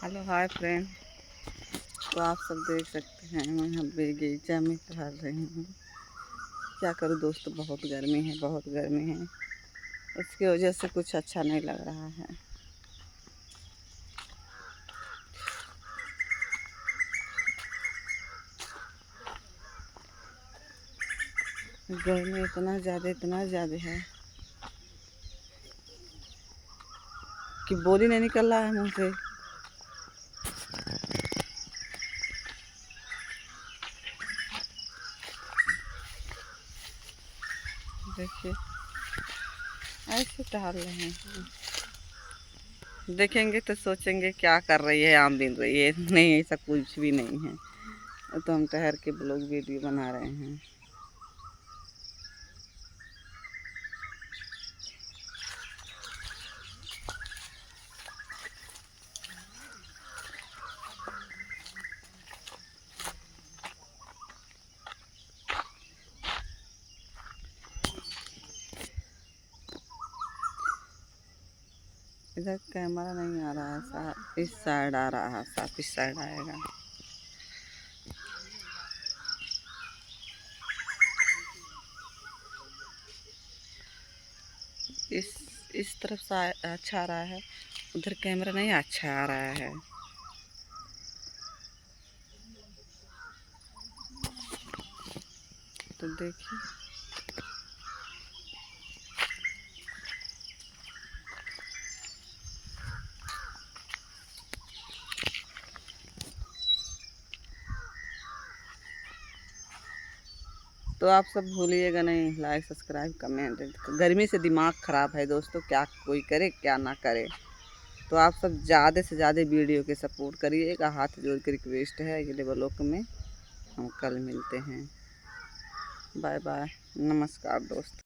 Hello hi friend. तो आप सब देख सकते हैं मैं यहाँ बगीचा में टहल रही हूँ। क्या करूँ दोस्तों, बहुत गर्मी है, बहुत गर्मी है। उसकी वजह से कुछ अच्छा नहीं लग रहा है। गर्मी इतना ज़्यादा है कि बोल ही नहीं निकल रहा है मुँह से। देखिए ऐसे टहल रहे हैं। देखेंगे तो सोचेंगे क्या कर रही है, आम बीन रही है। नहीं, ऐसा कुछ भी नहीं है। तो हम ठहर के ब्लॉग वीडियो बना रहे हैं। इधर कैमरा नहीं आ रहा है, साफ इस साइड आ रहा है, साफ इस साइड आएगा। इस तरफ से अच्छा आ रहा है, उधर कैमरा नहीं अच्छा आ रहा है। तो देखिए तो आप सब भूलिएगा नहीं, लाइक सब्सक्राइब कमेंट। गर्मी से दिमाग ख़राब है दोस्तों, क्या कोई करे क्या ना करे। तो आप सब ज़्यादा से ज़्यादा वीडियो के सपोर्ट करिएगा, हाथ जोड़ के रिक्वेस्ट है। अगले ब्लॉग में हम कल मिलते हैं। बाय बाय, नमस्कार दोस्त।